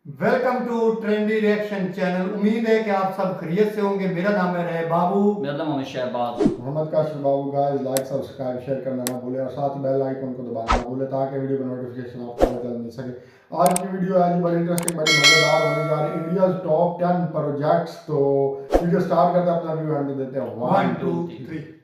Welcome to trendy reaction channel. उम्मीद है कि आप सब खैरियत से होंगे। मेरा नाम है रहे बाबू। मेरा नाम मोहम्मद शहबाज। मोहम्मद काशिफ बाबू। गाइस लाइक सब्सक्राइब शेयर करना ना भूले और साथ ही बेल आइकन को दबाना ना भूले ताकि वीडियो का नोटिफिकेशन आपको जल्द मिल सके। आज की वीडियो आज बड़ी इंटरेस्टिंग बड़ी मजेदार होने जा रही है। India top 10 projects. तो वीडियो स्टार्ट करते हैं, अपना व्यू एंड देते हैं। 1 2 3।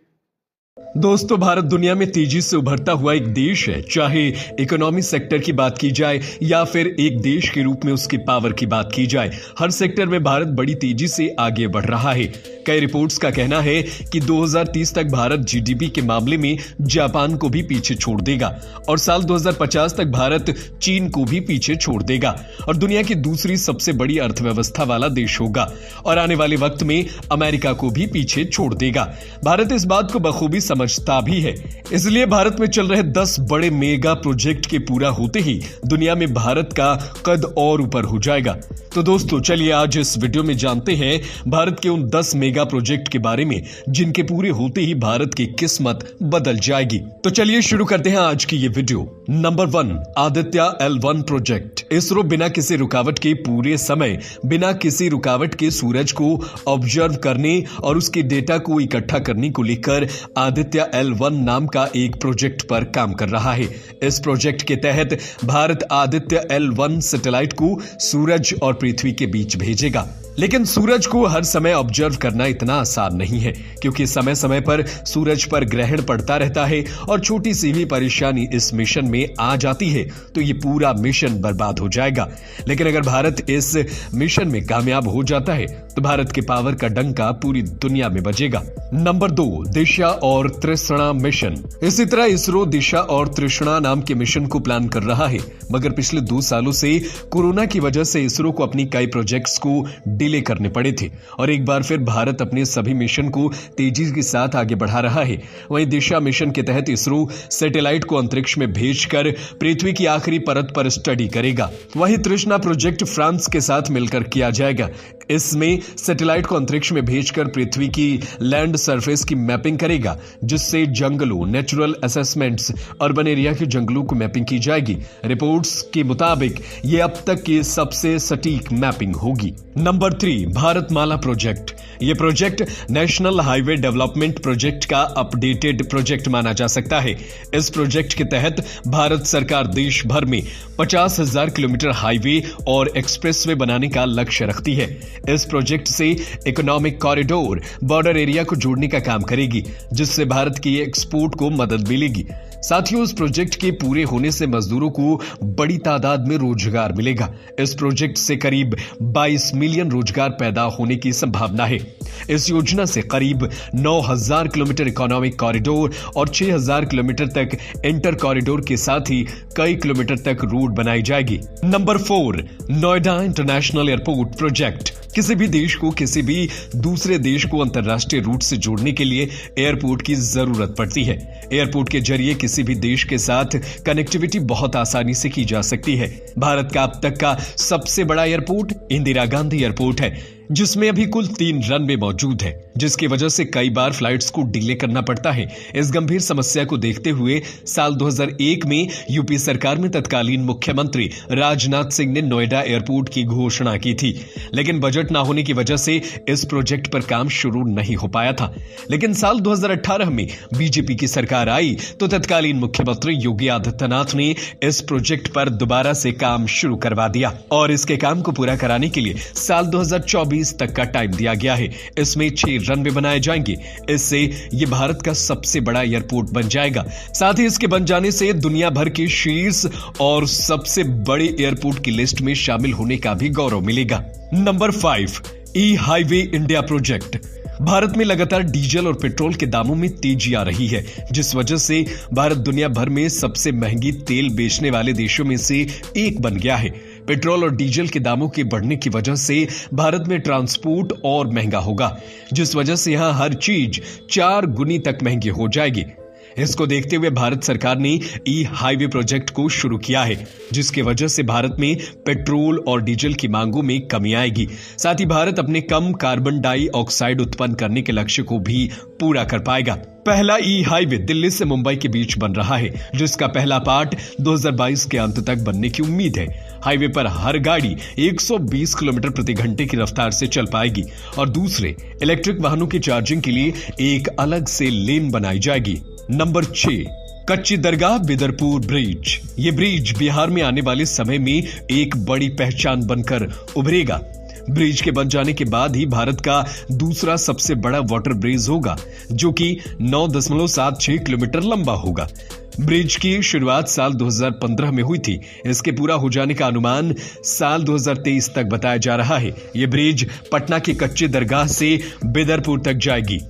दोस्तों, भारत दुनिया में तेजी से उभरता हुआ एक देश है। चाहे इकोनॉमी सेक्टर की बात की जाए या फिर एक देश के रूप में उसकी पावर की बात की जाए, हर सेक्टर में भारत बड़ी तेजी से आगे बढ़ रहा है। कई रिपोर्ट्स का कहना है कि 2030 तक भारत जीडीपी के मामले में जापान को भी पीछे छोड़ देगा और साल 2050 तक भारत चीन को भी पीछे छोड़ देगा और दुनिया की दूसरी सबसे बड़ी अर्थव्यवस्था वाला देश होगा और आने वाले वक्त में अमेरिका को भी पीछे छोड़ देगा। भारत इस बात को बखूबी समझता भी है, इसलिए भारत में चल रहे 10 बड़े मेगा प्रोजेक्ट के पूरा होते ही दुनिया में भारत का कद और ऊपर हो जाएगा। तो दोस्तों, चलिए आज इस वीडियो में जानते हैं भारत के उन 10 मेगा प्रोजेक्ट के बारे में जिनके पूरे होते ही भारत की किस्मत बदल जाएगी। तो चलिए शुरू करते हैं आज की ये video. Number 1, Aditya L1 project. ISRO बिना किसी रुकावट के पूरे समय बिना किसी रुकावट के सूरज को ऑब्जर्व करने और उसके डेटा को इकट्ठा करने को लेकर आदित्य L1 नाम का एक प्रोजेक्ट पर काम कर रहा है। इस प्रोजेक्ट के तहत भारत आदित्य L1 सैटेलाइट को सूरज और पृथ्वी के बीच भेजेगा। लेकिन सूरज को हर समय ऑब्जर्व करना इतना आसान नहीं है, क्योंकि समय समय पर सूरज पर ग्रहण पड़ता रहता है और छोटी सी भी परेशानी इस मिशन में आ जाती है तो ये पूरा मिशन बर्बाद हो जाएगा। लेकिन अगर भारत इस मिशन में कामयाब हो जाता है तो भारत के पावर का डंका पूरी दुनिया में बजेगा। नंबर 2, दिशा और तृष्णा मिशन। इसी तरह इसरो दिशा और तृष्णा नाम के मिशन को प्लान कर रहा है, मगर पिछले 2 सालों से कोरोना की वजह से इसरो को अपनी कई प्रोजेक्ट्स को डिले करने पड़े थे और एक बार फिर भारत अपने सभी मिशन को तेजी के साथ आगे बढ़ा रहा है। वहीं दिशा मिशन के तहत इसरो सैटेलाइट को अंतरिक्ष में भेजकर पृथ्वी की आखिरी परत पर स्टडी करेगा। वहीं तृष्णा प्रोजेक्ट फ्रांस के साथ मिलकर किया जाएगा। इसमें सैटेलाइट को अंतरिक्ष में भेजकर पृथ्वी की लैंड सरफेस की मैपिंग करेगा, जिससे जंगलों, नेचुरल असेसमेंट्स, अर्बन एरिया के जंगलों को मैपिंग की जाएगी। रिपोर्ट्स के मुताबिक ये अब तक की सबसे सटीक मैपिंग होगी। Number 3, Bharatmala project. यह project national highway development project का अपडेटेड प्रोजेक्ट माना जा सकता है। इस प्रोजेक्ट के तहत भारत सरकार देश भर में 50,000 किलोमीटर हाईवे और एक्सप्रेसवे बनाने का लक्ष्य रखती है। इस प्रोजेक्ट से इकोनॉमिक कॉरिडोर, बॉर्डर एरिया को जोड़ने का काम करेगी, जिससे भारत की एक्सपोर्ट को मदद मिलेगी। साथ ही उस प्रोजेक्ट के पूरे होने से मजदूरों को बड़ी तादाद में रोजगार मिलेगा। इस प्रोजेक्ट से करीब 22 मिलियन रोजगार पैदा होने की संभावना है। इस योजना से करीब 9,000 किलोमीटर इकोनॉमिक कॉरिडोर और 6,000 किलोमीटर तक इंटर कॉरिडोर के साथ ही कई किलोमीटर तक रोड बनाई जाएगी। Number 4, Noida international airport project. किसी भी देश को किसी भी दूसरे देश को अंतर्राष्ट्रीय रूट से जोड़ने के लिए एयरपोर्ट की जरूरत पड़ती है। एयरपोर्ट के जरिए किसी भी देश के साथ कनेक्टिविटी बहुत आसानी से की जा सकती है। भारत का अब तक का सबसे बड़ा एयरपोर्ट इंदिरा गांधी एयरपोर्ट है, जिसमें अभी कुल 3 रनवे मौजूद है, जिसकी वजह से कई बार फ्लाइट्स को डिले करना पड़ता है। इस गंभीर समस्या को देखते हुए साल 2001 में यूपी सरकार में तत्कालीन मुख्यमंत्री राजनाथ सिंह ने नोएडा एयरपोर्ट की घोषणा की थी, लेकिन बजट ना होने की वजह से इस प्रोजेक्ट पर काम शुरू नहीं हो पाया था। लेकिन साल 2018 में बीजेपी की सरकार आई तो तत्कालीन मुख्यमंत्री योगी आदित्यनाथ ने इस प्रोजेक्ट पर दोबारा से काम शुरू करवा दिया और इसके काम को पूरा कराने के लिए साल 2024 तक का टाइम दिया गया है। इसमें 6 रनवे बनाए जाएंगे। इससे यह भारत का सबसे बड़ा एयरपोर्ट बन जाएगा। साथ ही इसके बन जाने से दुनिया भर के शीर्ष और सबसे बड़े एयरपोर्ट की लिस्ट में शामिल होने का भी गौरव मिलेगा। नंबर 5, ई हाईवे इंडिया प्रोजेक्ट। भारत में लगातार डीजल और पेट्रोल के दामों में तेजी आ रही है, जिस वजह से भारत दुनिया भर में सबसे महंगी तेल बेचने वाले देशों में से एक बन गया है। पेट्रोल और डीजल के दामों के बढ़ने की वजह से भारत में ट्रांसपोर्ट और महंगा होगा, जिस वजह से यहां हर चीज 4 गुनी तक महंगी हो जाएगी। इसको देखते हुए भारत सरकार ने ई हाईवे प्रोजेक्ट को शुरू किया है, जिसकी वजह से भारत में पेट्रोल और डीजल की मांगों में कमी आएगी। साथ ही भारत अपने कम कार्बन डाइऑक्साइड उत्पन्न करने के लक्ष्य को भी पूरा कर पाएगा। पहला ई हाईवे दिल्ली से मुंबई के बीच बन रहा है, जिसका पहला पार्ट 2022 के अंत तक बनने की उम्मीद है। हाईवे पर हर गाड़ी 120 किलोमीटर प्रति घंटे की रफ्तार से चल पाएगी और दूसरे इलेक्ट्रिक वाहनों की चार्जिंग के लिए एक अलग से लेन बनाई जाएगी। नंबर 6, कच्ची दरगाह बिदरपुर ब्रिज। ये ब्रिज बिहार में आने वाले समय में एक बड़ी पहचान बनकर उभरेगा। ब्रिज के बन जाने के बाद ही भारत का दूसरा सबसे बड़ा वाटर ब्रिज होगा, जो कि 9.76 किलोमीटर लंबा होगा। ब्रिज की शुरुआत साल 2015 में हुई थी। इसके पूरा हो जाने का अनुमान साल 2023 तक बताया जा रहा है। यह ब्रिज पटना के कच्चे दरगाह से बिदरपुर तक जाएगी।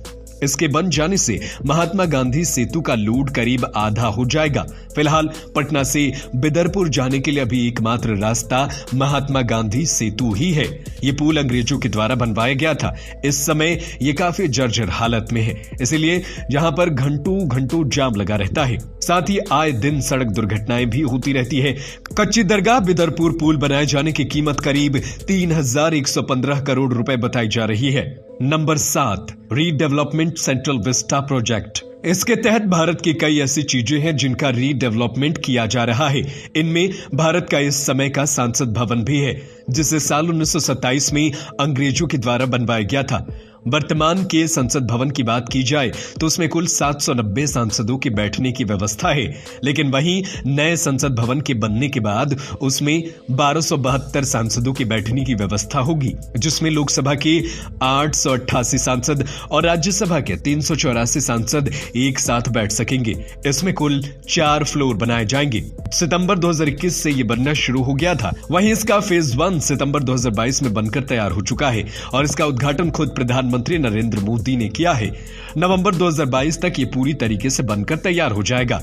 इसके बन जाने से महात्मा गांधी सेतु का लोड करीब आधा हो जाएगा। फिलहाल पटना से बिदरपुर जाने के लिए अभी एकमात्र रास्ता महात्मा गांधी सेतु ही है। ये पुल अंग्रेजों के द्वारा बनवाया गया था। इस समय ये काफी जर्जर हालत में है, इसीलिए जहां पर घंटों जाम लगा रहता है। साथ ही आए दिन सड़क दुर्घटनाएं भी होती रहती है। कच्ची दरगाह बिदरपुर पुल बनाए जाने की कीमत करीब 3,115 करोड़ रुपए बताई जा रही है। Number 7, redevelopment central Vista project. इसके तहत भारत की कई ऐसी चीजें हैं जिनका रीडेवलपमेंट किया जा रहा है। इनमें भारत का इस समय का संसद भवन भी है, जिसे साल 1927 में अंग्रेजों के द्वारा बनवाया गया था। वर्तमान के संसद भवन की बात की जाए तो उसमें कुल 790 सांसदों के बैठने की व्यवस्था है, लेकिन वहीं नए संसद भवन के बनने के बाद उसमें 1272 सांसदों के बैठने की व्यवस्था होगी, जिसमें लोकसभा के 888 सांसद और राज्यसभा के 384 सांसद एक साथ बैठ सकेंगे। इसमें कुल 4 फ्लोर बनाए जाएंगे। सितंबर 2021 से यह बनना शुरू हो गया था। वहीं इसका फेज 1 सितंबर 2022 में बनकर तैयार हो चुका है और इसका उद्घाटन खुद प्रधानमंत्री नरेंद्र मोदी ने किया है। नवंबर 2022 तक ये पूरी तरीके से बनकर तैयार हो जाएगा।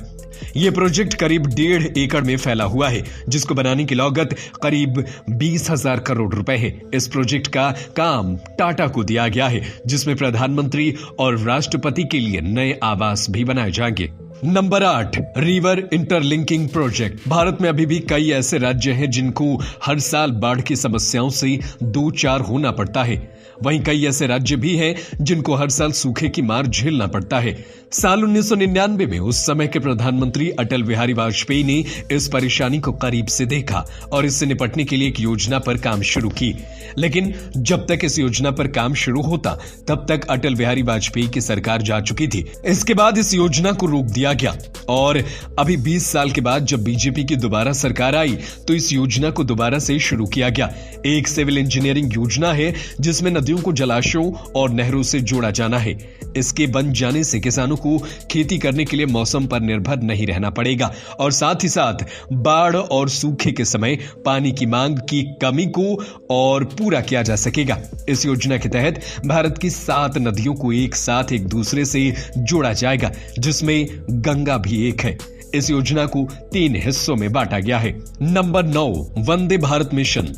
ये प्रोजेक्ट करीब 1.5 एकड़ में फैला हुआ है, जिसको बनाने की लागत करीब 20,000 करोड़ रुपए है। इस प्रोजेक्ट का काम टाटा को दिया गया है, जिसमें प्रधानमंत्री और राष्ट्रपति के लिए नए आवास भी बनाए जाएंगे। Number 8, river interlinking project. Bharat में अभी भी कई ऐसे राज्य हैं जिनको हर साल बाढ़ की समस्याओं से 2-4 होना पड़ता है। वहीं कई ऐसे राज्य भी हैं जिनको हर साल सूखे की मार झेलना पड़ता है। साल 1999 में उस समय के प्रधानमंत्री अटल बिहारी वाजपेयी ने इस परेशानी को करीब से देखा और इससे निपटने के लिए एक योजना पर काम शुरू की। लेकिन जब तक इस योजना पर काम शुरू होता तब तक अटल बिहारी वाजपेयी की सरकार जा चुकी थी। इसके बाद इस योजना को रोक दिया गया और अभी 20 साल के बाद जब बीजेपी की दोबारा सरकार आई तो इस योजना को दोबारा से शुरू किया गया। एक सिविल इंजीनियरिंग योजना है जिसमें नदियों को जलाशयों और नहरों से जोड़ा जाना है। इसके बन जाने से किसानों को खेती करने के लिए मौसम पर निर्भर नहीं रहना पड़ेगा और साथ ही साथ बाढ़ और सूखे के समय पानी की मांग की कमी को और पूरा किया जा सकेगा। इस योजना के तहत भारत की 7 नदियों को एक साथ एक दूसरे से जोड़ा जाएगा, जिसमें गंगा भी एक है। इस योजना को 3 हिस्सों में बांटा गया है। Number 9, Vande Bharat mission.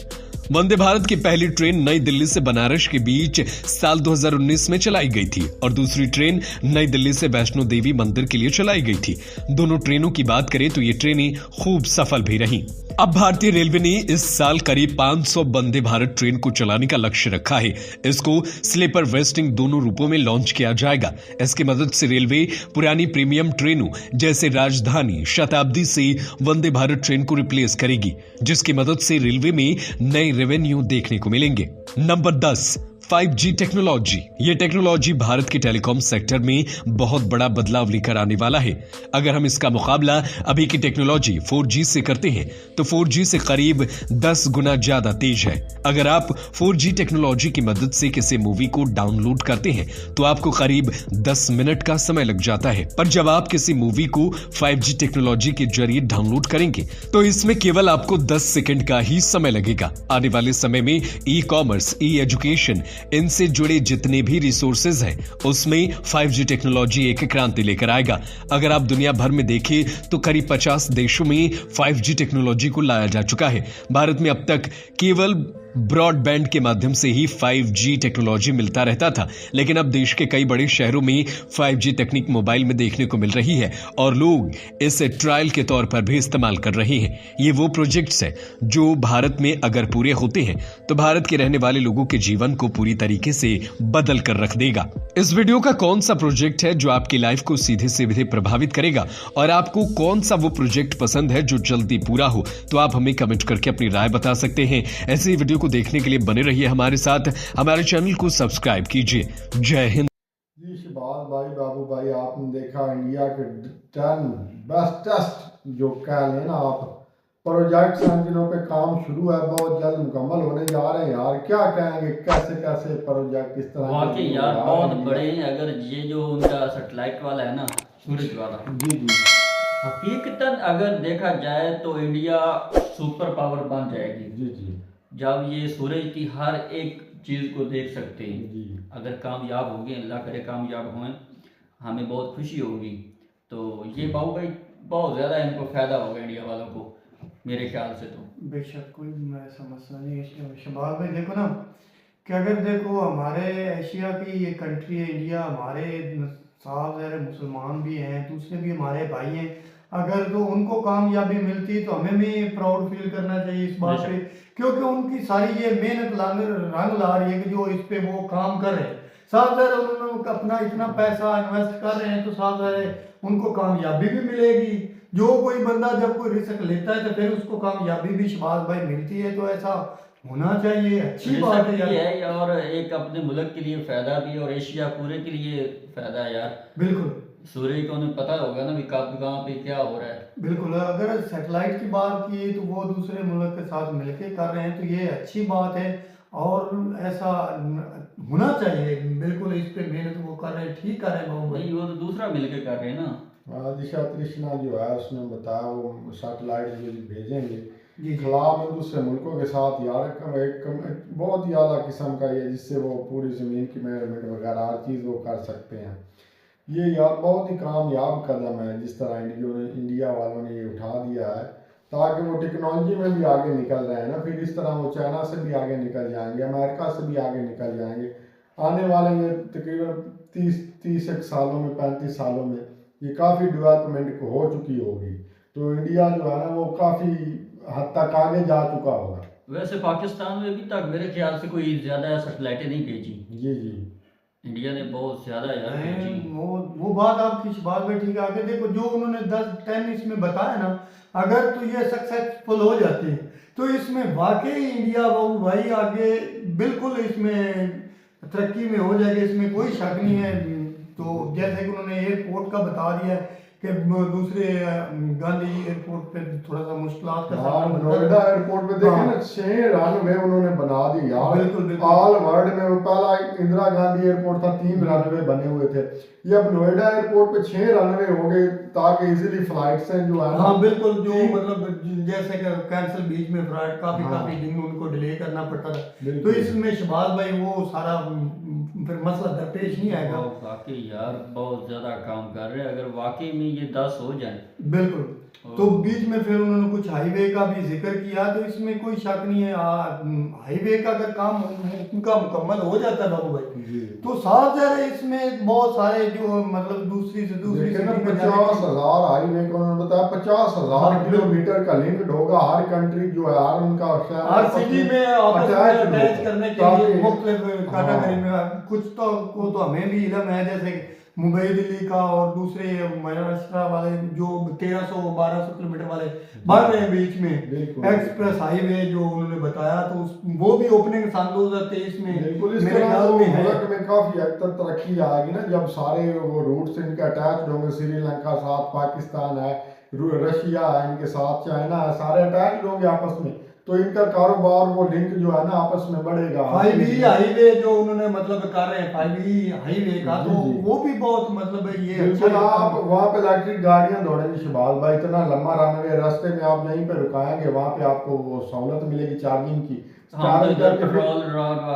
वंदे भारत की पहली ट्रेन नई दिल्ली से बनारस के बीच साल 2019 में चलाई गई थी और दूसरी ट्रेन नई दिल्ली से वैष्णो देवी मंदिर के लिए चलाई गई थी। दोनों ट्रेनों की बात करें तो ये ट्रेनें खूब सफल भी रहीं। अब भारतीय रेलवे ने इस साल करीब 500 वंदे भारत ट्रेन को चलाने का लक्ष्य रखा है। इसको स्लीपर वेस्टिंग दोनों रूपों में लॉन्च किया जाएगा। इसकी मदद से रेलवे पुरानी प्रीमियम ट्रेनों जैसे राजधानी, शताब्दी से वंदे भारत ट्रेन को रिप्लेस करेगी, जिसकी मदद से रेलवे में नए रेवेन्यू देखने को मिलेंगे। Number 10, 5G technology. ये टेक्नोलॉजी भारत के टेलीकॉम सेक्टर में बहुत बड़ा बदलाव लेकर आने वाला है। अगर हम इसका मुकाबला अभी की टेक्नोलॉजी 4G से करते हैं तो 4G से करीब 10 गुना ज्यादा तेज है। अगर आप 4G टेक्नोलॉजी की मदद से किसी मूवी को डाउनलोड करते हैं तो आपको करीब 10 मिनट का समय लग जाता है, पर जब आप किसी मूवी को 5G टेक्नोलॉजी के जरिए डाउनलोड करेंगे तो इसमें केवल आपको 10 सेकंड का ही समय लगेगा। आने वाले समय में ई-कॉमर्स, ई-एजुकेशन, इनसे जुड़े जितने भी रिसोर्सेज हैं उसमें 5G टेक्नोलॉजी एक क्रांति लेकर आएगा। अगर आप दुनिया भर में देखें तो करीब 50 देशों में 5G टेक्नोलॉजी को लाया जा चुका है। भारत में अब तक केवल ब्रॉडबैंड के माध्यम से ही 5G टेक्नोलॉजी मिलता रहता था, लेकिन अब देश के कई बड़े शहरों में 5G तकनीक मोबाइल में देखने को मिल रही है और लोग इसे ट्रायल के तौर पर भी इस्तेमाल कर रहे हैं। ये वो प्रोजेक्ट्स हैं जो भारत में अगर पूरे होते हैं तो भारत के रहने वाले लोगों के जीवन को पूरी तरीके से बदल कर रख देगा। इस वीडियो का कौन सा प्रोजेक्ट है जो आपकी लाइफ को सीधे सीधे प्रभावित करेगा और आपको कौन सा वो प्रोजेक्ट पसंद है जो जल्दी पूरा हो, तो आप हमें कमेंट करके अपनी राय बता सकते हैं। ऐसे ही वीडियो को देखने के लिए बने रहिए हमारे साथ, हमारे चैनल को सब्सक्राइब कीजिए। जय हिंद। जी शहबाज भाई, बाबू भाई, आपने देखा इंडिया के 10 बेस्टेस्ट जो कह लें ना आप प्रोजेक्ट्स हैं जिनों पे काम शुरू है, बहुत जल्द मुकम्मल होने जा रहे हैं। यार क्या कहेंगे, कैसे कैसे प्रोजेक्ट इस तरह वाकई यार बहुत बड़े हैं। अगर ये जो उनका सैटेलाइट वाला है ना, सूरज वाला, जी जी, हकीकतन अगर देखा जाए तो इंडिया सुपर पावर बन जाएगी जी जी जब ये सूरज की हर एक चीज़ को देख सकते हैं। जी। अगर कामयाब होंगे, अल्लाह करे कामयाब हों, हमें बहुत खुशी होगी। तो ये बाबू भाई बहुत ज़्यादा इनको फ़ायदा होगा इंडिया वालों को, मेरे ख्याल से तो। बेशक कोई मैं समझता नहीं है शबाब भाई। देखो ना कि अगर देखो हमारे एशिया की ये कंट्री है इंडिया, हमारे साथ ज़रा मुसलमान भी हैं, दूसरे भी हमारे भाई हैं। अगर तो उनको कामयाबी मिलती तो हमें भी प्राउड फील करना चाहिए इस बात पे, क्योंकि उनकी सारी ये मेहनत रंग ला रही है कि जो इस पे वो काम कर रहे हैं। साथ ज़रा उन्होंने अपना इतना पैसा इन्वेस्ट कर रहे हैं तो साथ ज़रा उनको कामयाबी भी मिलेगी। जो कोई बंदा जब कोई रिस्क लेता है तो फिर उसको कामयाबी भी शहबाज भाई मिलती है, तो ऐसा होना चाहिए। अच्छी बात है ये है, और एक अपने मुल्क के लिए फ़ायदा भी और एशिया पूरे के लिए फ़ायदा है यार। बिल्कुल सूरज को उन्हें पता होगा ना भी कब कहाँ पे क्या हो रहा है। बिल्कुल। अगर सैटेलाइट की बात की तो वो दूसरे मुल्क के साथ मिलके कर रहे हैं तो ये अच्छी बात है और ऐसा होना चाहिए। बिल्कुल इस पे मेहनत वो कर रहे हैं, ठीक कर रहे हैं बाबू भाई। नहीं, वो तो दूसरा मिलके कर रहे हैं ना। दिशा तृष्णा जो है उसने बताया वो सैटेलाइट जो भेजेंगे जी खला में दूसरे मुल्कों के साथ यार, एक बहुत ही आला किस्म का ये, जिससे वो पूरी ज़मीन की मेजरमेंट वगैरह हर चीज़ वो कर सकते हैं। ये यार बहुत ही कामयाब कदम है जिस तरह इंडिया वालों ने ये उठा दिया है, ताकि वो टेक्नोलॉजी में भी आगे निकल रहे हैं ना। फिर इस तरह वो चाइना से भी आगे निकल जाएंगे, अमेरिका से भी आगे निकल जाएंगे। आने वाले ये तकरीबन 30 सालों में, 35 सालों में ये काफ़ी डेवलपमेंट हो चुकी होगी। तो इंडिया जो है ना वो काफ़ी हद तक आगे जा चुका होगा। वैसे पाकिस्तान में भी तक मेरे ख्याल से कोई ज़्यादा सैटेलाइटें नहीं भेजी, जी जी, इंडिया ने बहुत ज़्यादा यार भेजी। वो बात आपकी इस बात में ठीक है। आगे देखो जो उन्होंने 10 इसमें बताया ना, अगर तो ये सक्सेसफुल हो जाती है तो इसमें वाकई इंडिया बाबू भाई आगे बिल्कुल इसमें तरक्की में हो जाएगी, इसमें कोई शक नहीं है। तो जैसे कि उन्होंने एयरपोर्ट का बता दिया है कि दूसरे गांधी एयरपोर्ट पे थोड़ा सा मुश्किलात का सामना बनता है। नोएडा एयरपोर्ट पे देखे ना 6 रनवे उन्होंने बना दी यार। बिल्कुल बिल्कुल। ऑल वर्ल्ड में वो पहला इंदिरा गांधी एयरपोर्ट था, 3 रनवे बने हुए थे। ये अब नोएडा एयरपोर्ट पे 6 रनवे हो गए, ताकि इजीली फ्लाइट्स हैं जो है ना। हाँ बिल्कुल। जो मतलब जैसे कि कैंसिल बीच में फ्लाइट काफी दिन उनको डिले करना पड़ता था, तो इसमें शहबाज भाई वो सारा फिर मसला दरपेश नहीं आएगा। वाकई यार बहुत ज़्यादा काम कर रहे हैं। अगर वाकई में ये 10 हो जाए बिल्कुल। तो बीच में फिर उन्होंने कुछ हाईवे का भी जिक्र किया, तो इसमें कोई शक नहीं है। हाईवे का अगर काम उनका मुकम्मल हो जाता है बाबू भाई, तो साथ जा रहे इसमें बहुत सारे जो मतलब दूसरी से दूसरी 50,000 हाईवे को उन्होंने बताया, 50,000 किलोमीटर का लिंक होगा। हर कंट्री जो है हर उनका हर सिटी में अटैच करने के लिए मुख्तलिफ कैटेगरी में कुछ तो को तो हमें भी इल्म है, जैसे मुंबई दिल्ली का और दूसरे महाराष्ट्र वाले जो 1300-1200 किलोमीटर वाले बढ़ रहे हैं बीच में एक्सप्रेस हाईवे जो उन्होंने बताया, तो वो भी ओपनिंग सन 2023 में मेरे ख्याल में है। मुल्क में काफी हद तक तरक्की आएगी ना जब सारे वो रूट्स इनके अटैच होंगे। श्रीलंका साथ पाकिस्तान है, रशिया है, इनके साथ चाइना है, सारे अटैच होंगे आपस में, तो इनका कारोबार वो लिंक जो है ना आपस में बढ़ेगा। 5E हाईवे जो उन्होंने मतलब कर रहे हैं 5E हाईवे का, तो वो भी बहुत मतलब ये बिल्कुल। आप वहाँ पे इलेक्ट्रिक गाड़ियाँ दौड़ेंगी शहबाज भाई, इतना लंबा रनवे, रास्ते में आप यहीं पे रुकाएंगे, वहाँ पे आपको वो सहूलत मिलेगी चार्जिंग की। पेट्रोल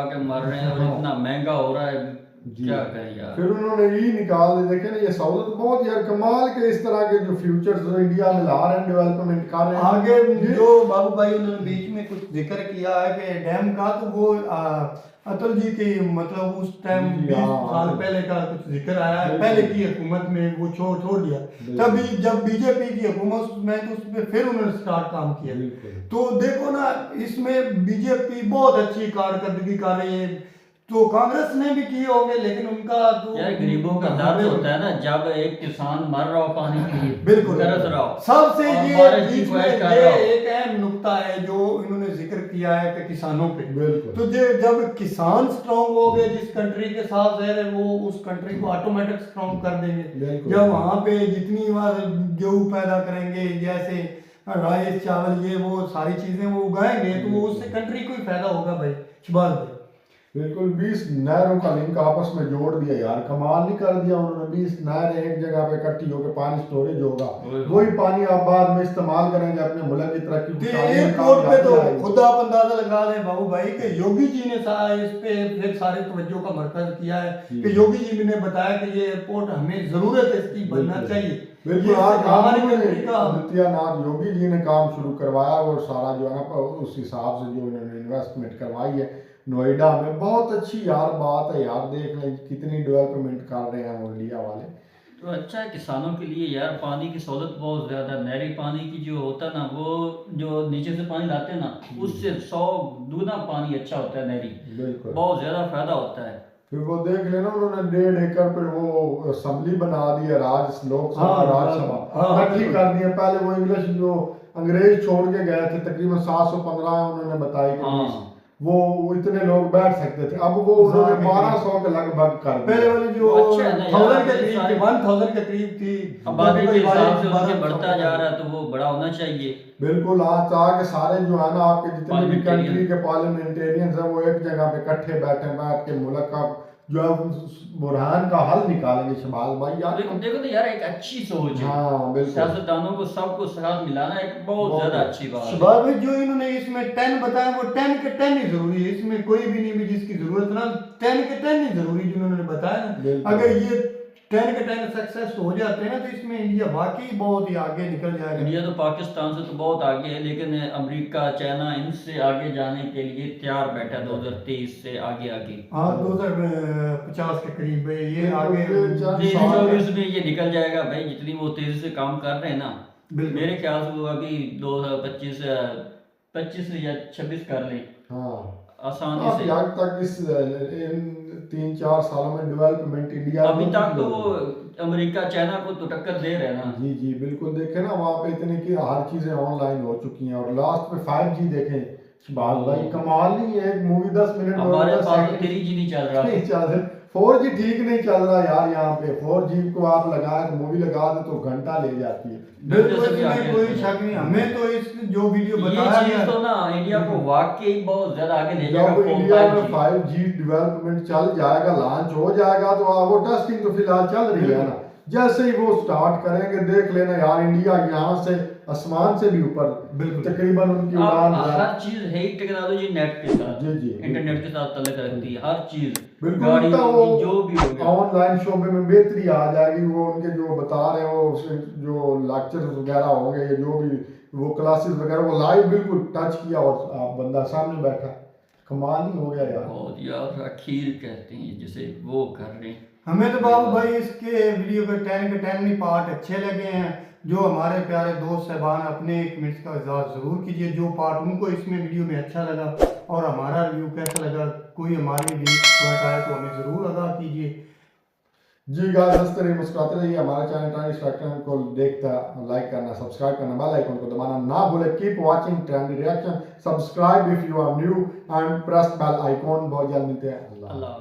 के मर रहे हैं और इतना महंगा हो रहा है, जी। क्या करें यार। फिर उन्होंने ये निकाल दी, देखे ना ये सहूलत बहुत यार कमाल के, इस तरह के जो फ्यूचर्स जो इंडिया में ला रहे हैं, डेवलपमेंट कर रहे हैं आगे जो बाबू भाई उन्होंने बीच में कुछ जिक्र किया है कि डैम का, तो वो अतुल जी की मतलब उस टाइम जी, 20 हाँ, साल हाँ। पहले का कुछ जिक्र आया है, बिल्कुल। पहले की हुकूमत में वो छोड़ दिया। बिल्कुल। तभी जब बीजेपी की हुकूमत में, तो उसमें फिर उन्होंने स्टार्ट काम किया। बिल्कुल। तो देखो ना, इसमें बीजेपी बहुत अच्छी कारकर्दगी कर रही है, तो कांग्रेस ने भी किए होंगे, लेकिन उनका तो यार गरीबों का दर्द होता है ना, जब एक किसान मर रहा हो पानी के लिए, बिल्कुल तरस रहा हो, सबसे और ये बारिश की बीच में ख्वाहिश कर ये रहा हो। एक अहम नुक्ता है जो इन्होंने जिक्र किया है कि किसानों पे। बिल्कुल। तो जब किसान स्ट्रांग हो गए, जिस कंट्री के साथ रह रहे, वो उस कंट्री को ऑटोमेटिक स्ट्रांग कर देंगे। बिल्कुल। जब वहाँ पे जितनी बार गेहूं पैदा करेंगे, जैसे राइस चावल ये वो सारी चीजें वो उगाएंगे, तो उससे कंट्री को ही फायदा होगा भाई शबाज भाई। बिल्कुल। 20 नहरों का लिंक आपस में जोड़ दिया यार, कमाल नहीं कर दिया उन्होंने। 20 नहरें एक जगह पे इकट्ठी होकर पानी स्टोरेज होगा, वही पानी आप बाद में इस्तेमाल करेंगे अपने मुल्क की तरक्की को। एयरपोर्ट पे तो खुद आप अंदाजा लगा लें बाबू भाई कि योगी जी ने इस पे फिर सारे तवज्जो का मरकज किया है कि योगी जी ने बताया कि ये एयरपोर्ट हमें जरूरत है, इसकी बनना चाहिए। बिल्कुल। ये आज हमारी कंट्री का आदित्यनाथ योगी जी ने काम शुरू करवाया, और सारा जो है ना उस हिसाब से जो इन्होंने इन्वेस्टमेंट करवाई है नोएडा में, बहुत अच्छी यार बात है यार। देख लें कितनी डेवलपमेंट कर रहे हैं वो इंडिया वाले। तो अच्छा है किसानों के लिए यार, पानी की सहूलत बहुत ज़्यादा। नहरी पानी की जो होता है ना, वो जो नीचे से पानी लाते हैं ना, उससे 100 गुना पानी अच्छा होता है नहरी, बिल्कुल। बहुत ज़्यादा फायदा होता है। फिर वो देख लेना उन्होंने 1.5 एकड़ पर वो असेंबली बना दी है, लोकसभा हाँ, राज्यसभा हाँ, इकट्ठी कर दी है। पहले वो इंग्लिश जो अंग्रेज छोड़ के गए थे, तकरीबन 715 उन्होंने बताई कि हाँ। वो इतने लोग बैठ सकते थे, अब वो उन्होंने 1200 के लगभग कर दिया। पहले वाली जो अच्छा है ना यार, 1000 के करीब थी, 1000 के करीब थी, आबादी के हिसाब से 1200 उनके बढ़ता जा रहा है, तो वो बड़ा होना चाहिए। बिल्कुल। आज आके सारे जो है ना आपके जितने भी पार्लियामेंटेरियन। कंट्री के पार्लियामेंटेरियंस हैं, वो एक जगह पे इकट्ठे बैठ के मुल्क का जो है बुरहान का हल निकालेंगे शबाज भाई यार। देखो तो यार, एक अच्छी सोच है। हाँ बिल्कुल। सियासतदानों को सबको साथ मिलाना एक बहुत ज्यादा अच्छी बात है। शबाज भाई जो इन्होंने इसमें 10 बताया, वो 10 के 10 ही जरूरी है, इसमें कोई भी नहीं भी जिसकी जरूरत ना, 10 के 10 ही जरूरी जो उन्होंने बताया ना। बिल्कुल। अगर ये 10 के 10 सक्सेस हो जाते हैं ना, तो इसमें इंडिया वाकई बहुत ही आगे निकल जाएगा। इंडिया तो पाकिस्तान से तो बहुत आगे है, लेकिन अमेरिका चाइना इनसे आगे जाने के लिए तैयार बैठा है 2023 से आगे आगे। हाँ 2050 के करीब है ये आगे। 2024 में ये निकल जाएगा भाई, जितनी वो तेजी से काम कर रहे हैं ना। बिल्कुल। मेरे ख्याल से वो अभी 2025 या 26 कर लें हाँ आसानी से। आज तक इस इन 3-4 सालों में डेवलपमेंट इंडिया अभी तक तो वो अमेरिका चाइना को तो टक्कर दे रहे हैं ना। जी जी बिल्कुल। देखे ना वहाँ पे इतनी की हर चीजें ऑनलाइन हो चुकी हैं, और लास्ट में 5G देखें शबाज भाई, कमाल नहीं है। एक मूवी 10 मिनट हमारे पास 3G नहीं चल रहा। नहीं चल रहा, 4G ठीक नहीं चल रहा यार। यहाँ पे 4G को आप लगाए मूवी लगा दे तो घंटा ले जाती है। बिल्कुल इसमें कोई शक नहीं। हमें तो इस जो वीडियो बताया ये गया चीज तो ना इंडिया को वाकई बहुत ज्यादा आगे ले जब जाएगा। इंडिया में 5G डेवलपमेंट चल जाएगा, लॉन्च हो जाएगा, तो वो टेस्टिंग तो फिलहाल चल रही है ना। जैसे ही वो स्टार्ट करेंगे देख लेना यार, इंडिया यहाँ से आसमान से भी ऊपर बिल्कुल तकरीबन उनकी अब उड़ान हर चीज है ही टेक्नोलॉजी नेट के साथ, जी जी इंटरनेट के साथ तल्लुक रखती है हर चीज। बिल्कुल। गाड़ी उनका होगी, जो भी हो गया। ऑनलाइन शोबे में बेहतरी आ जाएगी। वो उनके जो बता रहे हैं वो जो लेक्चर वगैरह होंगे या जो भी वो क्लासेस वगैरह, वो लाइव बिल्कुल टच किया और आप बंदा सामने बैठा, कमाल ही हो गया यार। बहुत यार, अखीर कहते हैं जिसे, वो कर रहे हैं। हमें तो बाबू भाई इसके वीडियो के 10 के 10 ही पार्ट अच्छे लगे हैं। जो हमारे प्यारे दोस्त साहबान अपने कमेंट्स का इज़हार ज़रूर कीजिए जो पार्ट उनको इसमें वीडियो में अच्छा लगा, और हमारा रिव्यू कैसा लगा। कोई हमारी वीक पॉइंट आए तो हमें ज़रूर आगाह कीजिए। जी गाइस, हंसते रहिए मुस्कुराते रहिए। हमारा चैनल ट्रेंडी रिएक्शन को देखता लाइक करना, सब्सक्राइब करना, बेल आइकन को दबाना ना भूले। Keep watching trendy reaction, subscribe if you are new and press bell icon. बहुत जल्द मिलते हैं। अल्लाह।